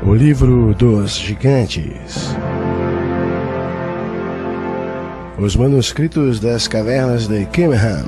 O livro dos gigantes. Os manuscritos das cavernas de Qumran.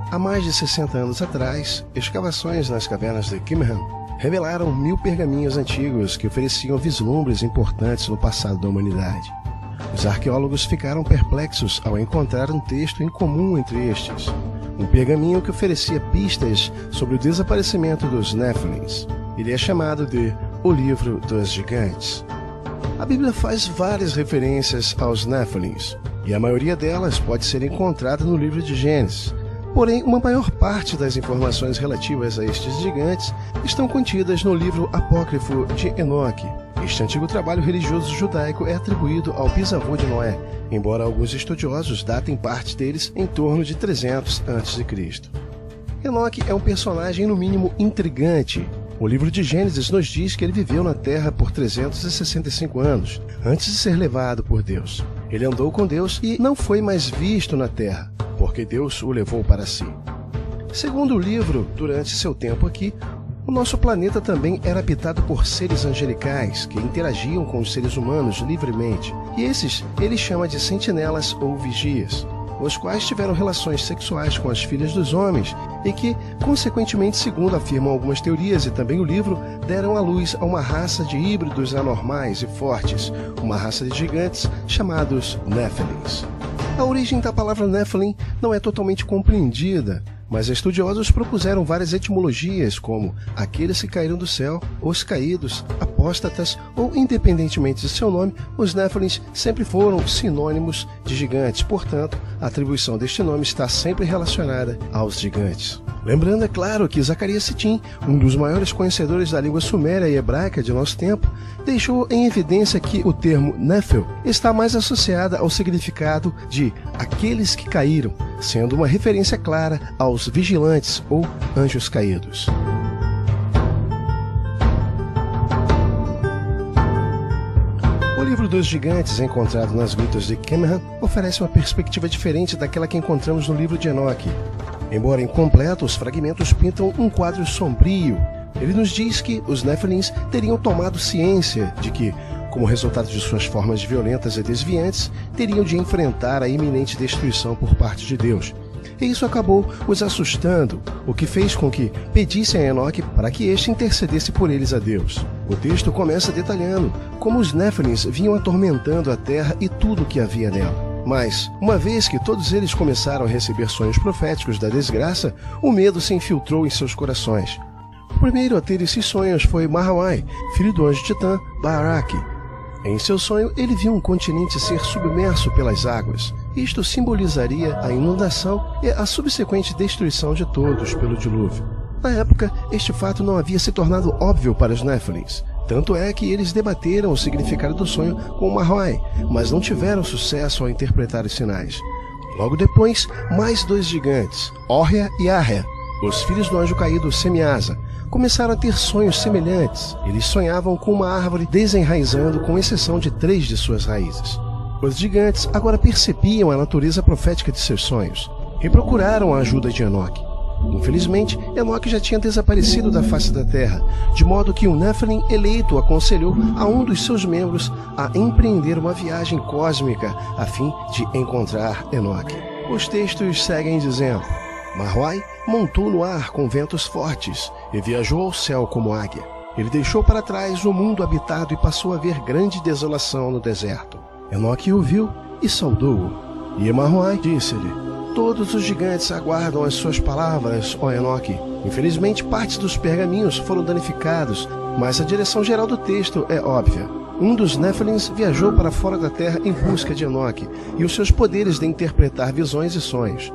Há mais de 60 anos atrás, escavações nas cavernas de Qumran revelaram 1000 pergaminhos antigos que ofereciam vislumbres importantes no passado da humanidade. Os arqueólogos ficaram perplexos ao encontrar um texto em comum entre estes, um pergaminho que oferecia pistas sobre o desaparecimento dos Nephilims. Ele é chamado de O Livro dos Gigantes. A Bíblia faz várias referências aos Nephilims, e a maioria delas pode ser encontrada no livro de Gênesis. Porém, uma maior parte das informações relativas a estes gigantes estão contidas no livro apócrifo de Enoque. Este antigo trabalho religioso judaico é atribuído ao bisavô de Noé, embora alguns estudiosos datem parte deles em torno de 300 a.C. Enoque é um personagem no mínimo intrigante. O livro de Gênesis nos diz que ele viveu na Terra por 365 anos, antes de ser levado por Deus. Ele andou com Deus e não foi mais visto na Terra, porque Deus o levou para si. Segundo o livro, durante seu tempo aqui, o nosso planeta também era habitado por seres angelicais que interagiam com os seres humanos livremente, e esses ele chama de sentinelas ou vigias, os quais tiveram relações sexuais com as filhas dos homens e que, consequentemente, segundo afirmam algumas teorias e também o livro, deram à luz a uma raça de híbridos anormais e fortes, uma raça de gigantes chamados Nephilims. A origem da palavra Nephilim não é totalmente compreendida, mas estudiosos propuseram várias etimologias, como aqueles que caíram do céu, os caídos, apóstatas ou, independentemente de seu nome, os Nephilims sempre foram sinônimos de gigantes, portanto, a atribuição deste nome está sempre relacionada aos gigantes. Lembrando, é claro, que Zacarias Sitchin, um dos maiores conhecedores da língua suméria e hebraica de nosso tempo, deixou em evidência que o termo Nephil está mais associado ao significado de aqueles que caíram, sendo uma referência clara aos vigilantes ou anjos caídos. O livro dos gigantes, encontrado nas grutas de Qumran, oferece uma perspectiva diferente daquela que encontramos no livro de Enoque. Embora incompleto, os fragmentos pintam um quadro sombrio. Ele nos diz que os Nephilims teriam tomado ciência de que, como resultado de suas formas violentas e desviantes, teriam de enfrentar a iminente destruição por parte de Deus. E isso acabou os assustando, o que fez com que pedissem a Enoque para que este intercedesse por eles a Deus. O texto começa detalhando como os Nephilims vinham atormentando a terra e tudo o que havia nela. Mas, uma vez que todos eles começaram a receber sonhos proféticos da desgraça, o medo se infiltrou em seus corações. O primeiro a ter esses sonhos foi Mahawai, filho do anjo titã Barak. Em seu sonho, ele viu um continente ser submerso pelas águas. Isto simbolizaria a inundação e a subsequente destruição de todos pelo dilúvio. Na época, este fato não havia se tornado óbvio para os Nephilims. Tanto é que eles debateram o significado do sonho com Mahawai, mas não tiveram sucesso ao interpretar os sinais. Logo depois, mais 2 gigantes, Órrea e Árrea, Os filhos do anjo caído Semiasa começaram a ter sonhos semelhantes. Eles sonhavam com uma árvore desenraizando, com exceção de 3 de suas raízes. Os gigantes agora percebiam a natureza profética de seus sonhos e procuraram a ajuda de Enoque. Infelizmente, Enoque já tinha desaparecido da face da terra, de modo que um Nephilim eleito aconselhou a um dos seus membros a empreender uma viagem cósmica a fim de encontrar Enoque. Os textos seguem dizendo: Marhuai montou no ar com ventos fortes e viajou ao céu como águia. Ele deixou para trás o mundo habitado e passou a ver grande desolação no deserto. Enoque o viu e saudou-o. E Marhuai disse-lhe: Todos os gigantes aguardam as suas palavras, ó Enoque. Infelizmente, partes dos pergaminhos foram danificados, mas a direção geral do texto é óbvia. Um dos Nephilims viajou para fora da terra em busca de Enoque e os seus poderes de interpretar visões e sonhos.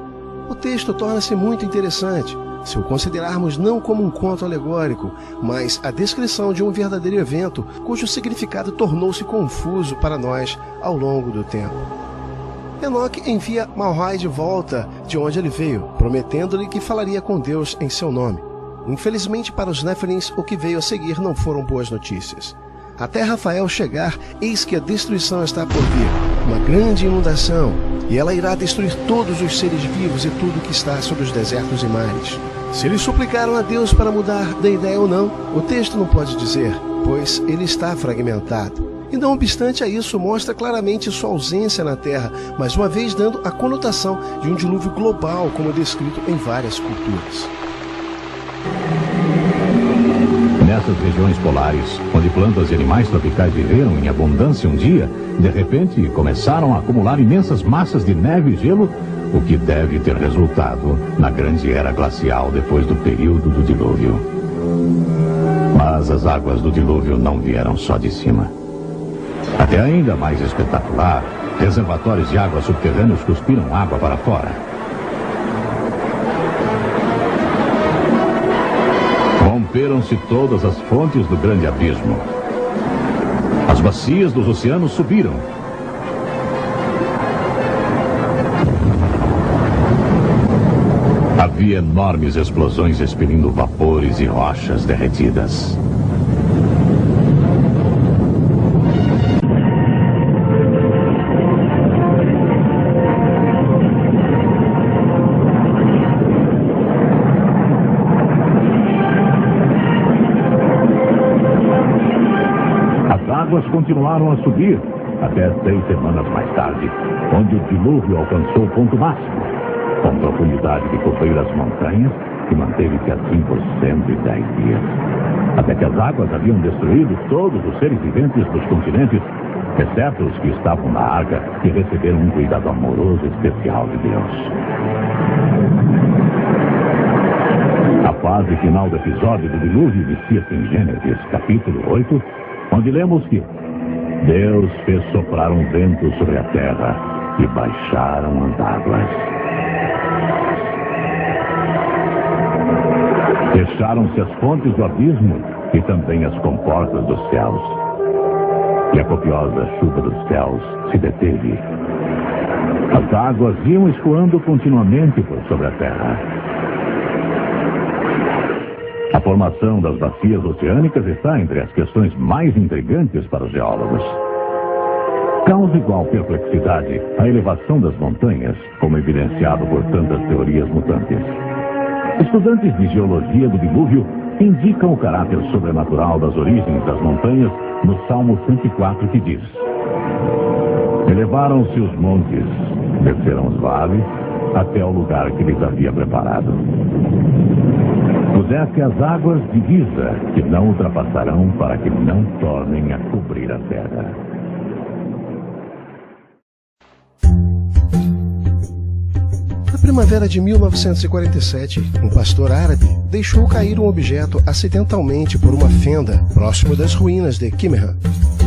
O texto torna-se muito interessante se o considerarmos não como um conto alegórico, mas a descrição de um verdadeiro evento cujo significado tornou-se confuso para nós ao longo do tempo. Enoque envia Marhuai de volta de onde ele veio, prometendo-lhe que falaria com Deus em seu nome. Infelizmente para os Nephilims, o que veio a seguir não foram boas notícias. Até Rafael chegar, eis que a destruição está por vir, uma grande inundação, e ela irá destruir todos os seres vivos e tudo que está sobre os desertos e mares. Se eles suplicaram a Deus para mudar de ideia ou não, o texto não pode dizer, pois ele está fragmentado. E não obstante a isso, mostra claramente sua ausência na Terra, mais uma vez dando a conotação de um dilúvio global, como descrito em várias culturas. Nessas regiões polares, onde plantas e animais tropicais viveram em abundância um dia, de repente começaram a acumular imensas massas de neve e gelo, o que deve ter resultado na grande era glacial depois do período do dilúvio. Mas as águas do dilúvio não vieram só de cima. Até ainda mais espetacular, reservatórios de água subterrâneos cuspiram água para fora. Romperam-se todas as fontes do grande abismo. As bacias dos oceanos subiram. Havia enormes explosões expelindo vapores e rochas derretidas. Continuaram a subir até 3 semanas mais tarde, onde o dilúvio alcançou o ponto máximo, com profundidade de cobrir as montanhas, e manteve-se assim por 110 dias, até que as águas haviam destruído todos os seres viventes dos continentes, exceto os que estavam na arca e receberam um cuidado amoroso especial de Deus. A fase final do episódio do dilúvio inicia-se em Gênesis, capítulo 8, onde lemos que Deus fez soprar um vento sobre a terra e baixaram as águas. Fecharam-se as fontes do abismo e também as comportas dos céus. E a copiosa chuva dos céus se deteve. As águas iam escoando continuamente por sobre a terra. A formação das bacias oceânicas está entre as questões mais intrigantes para os geólogos. Causa igual perplexidade a elevação das montanhas, como evidenciado por tantas teorias mutantes. Estudantes de geologia do dilúvio indicam o caráter sobrenatural das origens das montanhas no Salmo 104, que diz: Elevaram-se os montes, desceram os vales, até o lugar que lhes havia preparado. Puseste as águas divisa, que não ultrapassarão, para que não tornem a cobrir a terra. Na primavera de 1947, um pastor árabe deixou cair um objeto acidentalmente por uma fenda próximo das ruínas de Qumran.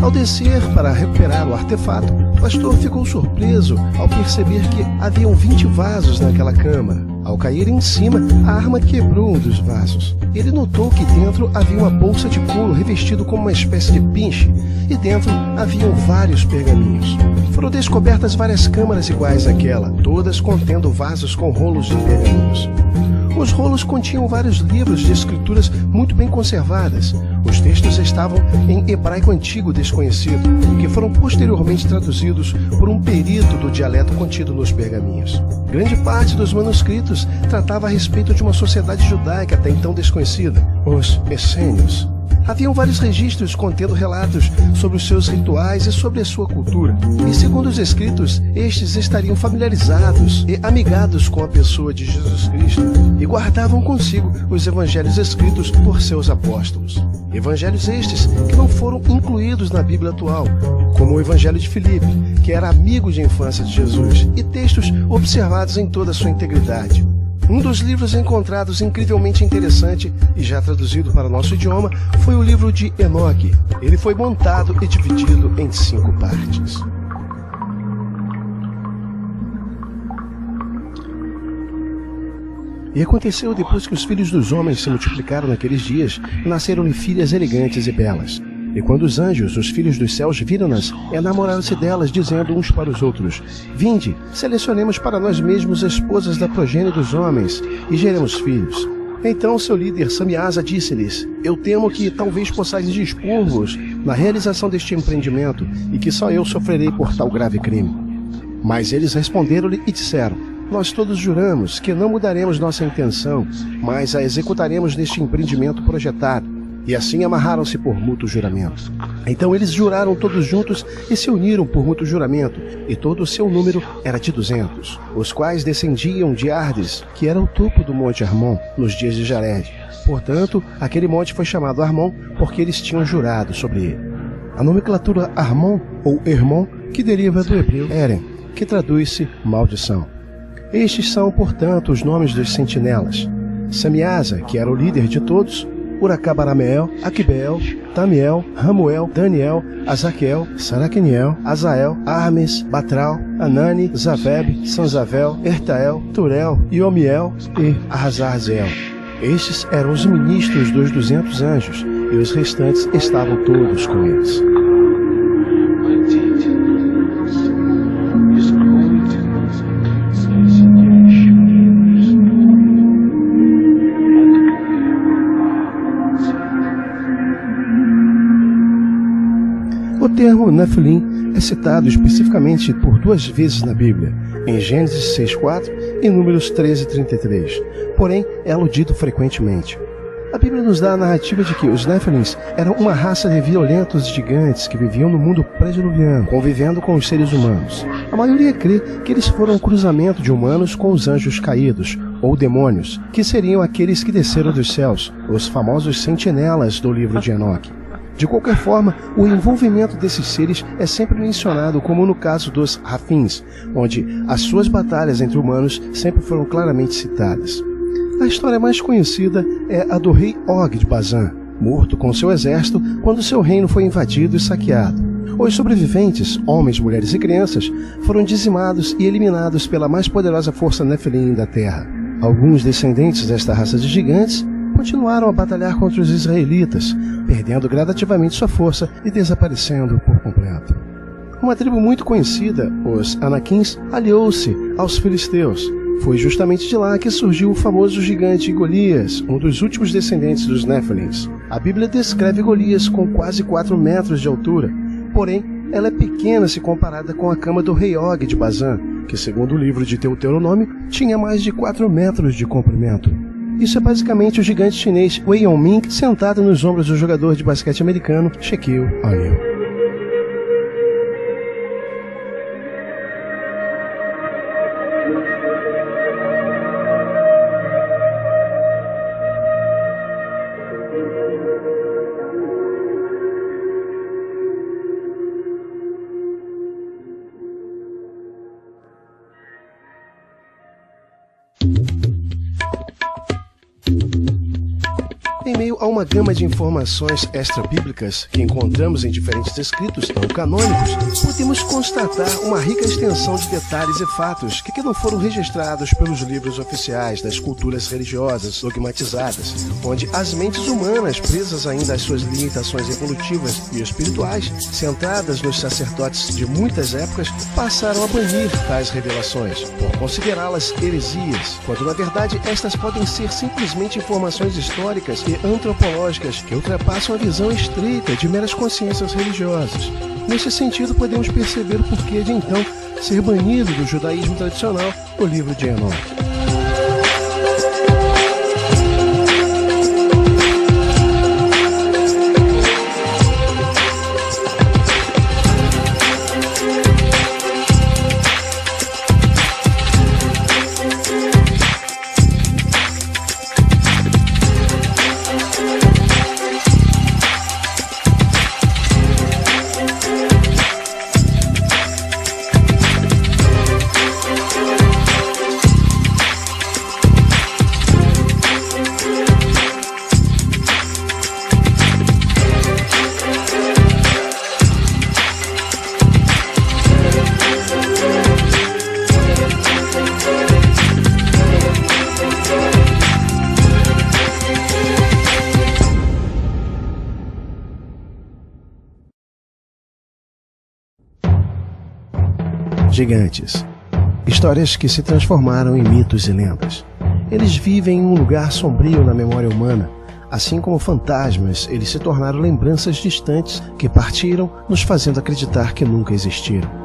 Ao descer para recuperar o artefato, o pastor ficou surpreso ao perceber que haviam 20 vasos naquela câmara. Ao cair em cima, a arma quebrou um dos vasos. Ele notou que dentro havia uma bolsa de couro revestido como uma espécie de pinche, e dentro haviam vários pergaminhos. Foram descobertas várias câmaras iguais àquela, todas contendo vasos com rolos de pergaminhos. Os rolos continham vários livros de escrituras muito bem conservadas. Os textos estavam em hebraico antigo desconhecido, que foram posteriormente traduzidos por um perito do dialeto contido nos pergaminhos. Grande parte dos manuscritos tratava a respeito de uma sociedade judaica até então desconhecida, os essênios. Haviam vários registros contendo relatos sobre os seus rituais e sobre a sua cultura. E segundo os escritos, estes estariam familiarizados e amigados com a pessoa de Jesus Cristo e guardavam consigo os evangelhos escritos por seus apóstolos. Evangelhos estes que não foram incluídos na Bíblia atual, como o Evangelho de Filipe, que era amigo de infância de Jesus, e textos observados em toda a sua integridade. Um dos livros encontrados incrivelmente interessante e já traduzido para o nosso idioma foi o livro de Enoque. Ele foi montado e dividido em 5 partes. E aconteceu depois que os filhos dos homens se multiplicaram naqueles dias, nasceram-lhe filhas elegantes e belas. E quando os anjos, os filhos dos céus, viram-nas, enamoraram-se delas, dizendo uns para os outros: Vinde, selecionemos para nós mesmos esposas da progênie dos homens, e geremos filhos. Então seu líder, Samiasa, disse-lhes: Eu temo que talvez possais dispor-vos na realização deste empreendimento, e que só eu sofrerei por tal grave crime. Mas eles responderam-lhe e disseram: Nós todos juramos que não mudaremos nossa intenção, mas a executaremos neste empreendimento projetado. E assim amarraram-se por mútuo juramento. Então eles juraram todos juntos e se uniram por mútuo juramento, e todo o seu número era de 200, os quais descendiam de Ardes, que era o topo do monte Hermon, nos dias de Jared. Portanto, aquele monte foi chamado Hermon, porque eles tinham jurado sobre ele. A nomenclatura Hermon, ou Hermon, que deriva do hebreu Eren, que traduz-se maldição. Estes são, portanto, os nomes dos sentinelas. Samiasa, que era o líder de todos, Uracabarameel, Aquibeel, Tamiel, Ramuel, Daniel, Azaquel, Saraqueniel, Azael, Armes, Batral, Anani, Zaveb, Sanzavel, Ertael, Turel, Iomiel e Arrasarzel. Estes eram os ministros dos 200 anjos, e os restantes estavam todos com eles. O termo Nefilim é citado especificamente por 2 vezes na Bíblia, em Gênesis 6:4 e Números 13:33, porém é aludido frequentemente. A Bíblia nos dá a narrativa de que os Nefilins eram uma raça de violentos gigantes que viviam no mundo pré-diluviano, convivendo com os seres humanos. A maioria crê que eles foram um cruzamento de humanos com os anjos caídos, ou demônios, que seriam aqueles que desceram dos céus, os famosos sentinelas do livro de Enoque. De qualquer forma, o envolvimento desses seres é sempre mencionado, como no caso dos Rafins, onde as suas batalhas entre humanos sempre foram claramente citadas. A história mais conhecida é a do rei Og de Bazan, morto com seu exército quando seu reino foi invadido e saqueado. Os sobreviventes, homens, mulheres e crianças, foram dizimados e eliminados pela mais poderosa força Nefilim da terra. Alguns descendentes desta raça de gigantes continuaram a batalhar contra os israelitas, perdendo gradativamente sua força e desaparecendo por completo. Uma tribo muito conhecida, os Anaquins, aliou-se aos filisteus. Foi justamente de lá que surgiu o famoso gigante Golias, um dos últimos descendentes dos Nefilins. A Bíblia descreve Golias com quase 4 metros de altura, porém, ela é pequena se comparada com a cama do rei Og de Bazan, que, segundo o livro de Deuteronômio, tinha mais de 4 metros de comprimento. Isso é basicamente o gigante chinês Wei Yongming sentado nos ombros do jogador de basquete americano Shaquille O'Neal. Em meio a uma gama de informações extra-bíblicas que encontramos em diferentes escritos não canônicos, podemos constatar uma rica extensão de detalhes e fatos que não foram registrados pelos livros oficiais das culturas religiosas dogmatizadas, onde as mentes humanas, presas ainda às suas limitações evolutivas e espirituais, centradas nos sacerdotes de muitas épocas, passaram a banir tais revelações, por considerá-las heresias, quando na verdade estas podem ser simplesmente informações históricas e antropológicas que ultrapassam a visão estreita de meras consciências religiosas. Neste sentido, podemos perceber o porquê de então ser banido do judaísmo tradicional o livro de Enoque. Gigantes. Histórias que se transformaram em mitos e lendas. Eles vivem em um lugar sombrio na memória humana. Assim como fantasmas, eles se tornaram lembranças distantes que partiram, nos fazendo acreditar que nunca existiram.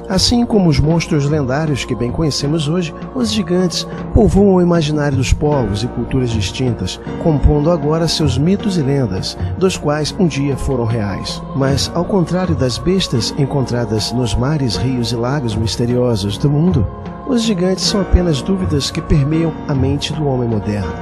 Assim como os monstros lendários que bem conhecemos hoje, os gigantes povoam o imaginário dos povos e culturas distintas, compondo agora seus mitos e lendas, dos quais um dia foram reais. Mas, ao contrário das bestas encontradas nos mares, rios e lagos misteriosos do mundo, os gigantes são apenas dúvidas que permeiam a mente do homem moderno.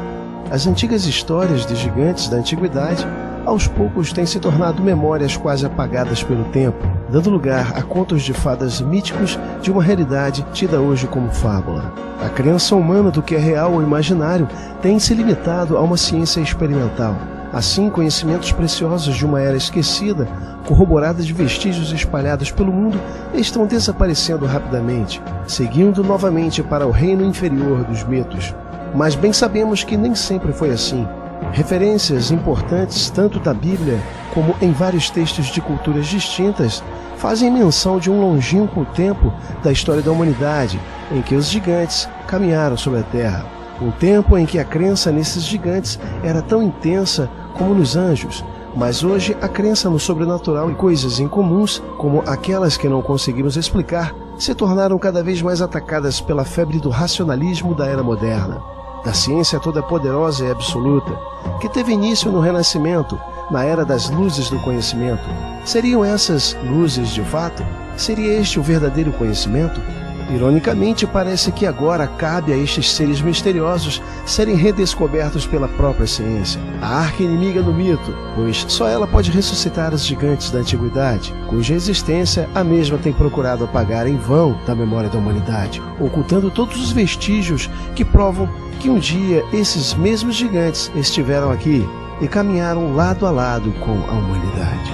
As antigas histórias de gigantes da antiguidade, aos poucos têm se tornado memórias quase apagadas pelo tempo, dando lugar a contos de fadas míticos de uma realidade tida hoje como fábula. A crença humana do que é real ou imaginário tem se limitado a uma ciência experimental. Assim, conhecimentos preciosos de uma era esquecida, corroboradas de vestígios espalhados pelo mundo, estão desaparecendo rapidamente, seguindo novamente para o reino inferior dos mitos. Mas bem sabemos que nem sempre foi assim. Referências importantes tanto da Bíblia como em vários textos de culturas distintas fazem menção de um longínquo tempo da história da humanidade em que os gigantes caminharam sobre a Terra. Um tempo em que a crença nesses gigantes era tão intensa como nos anjos, mas hoje a crença no sobrenatural e coisas incomuns, como aquelas que não conseguimos explicar, se tornaram cada vez mais atacadas pela febre do racionalismo da era moderna, da ciência toda poderosa e absoluta, que teve início no Renascimento, na era das luzes do conhecimento. Seriam essas luzes de fato? Seria este o verdadeiro conhecimento? Ironicamente, parece que agora cabe a estes seres misteriosos serem redescobertos pela própria ciência, a arqui-inimiga do mito, pois só ela pode ressuscitar os gigantes da antiguidade, cuja existência a mesma tem procurado apagar em vão da memória da humanidade, ocultando todos os vestígios que provam que um dia esses mesmos gigantes estiveram aqui e caminharam lado a lado com a humanidade.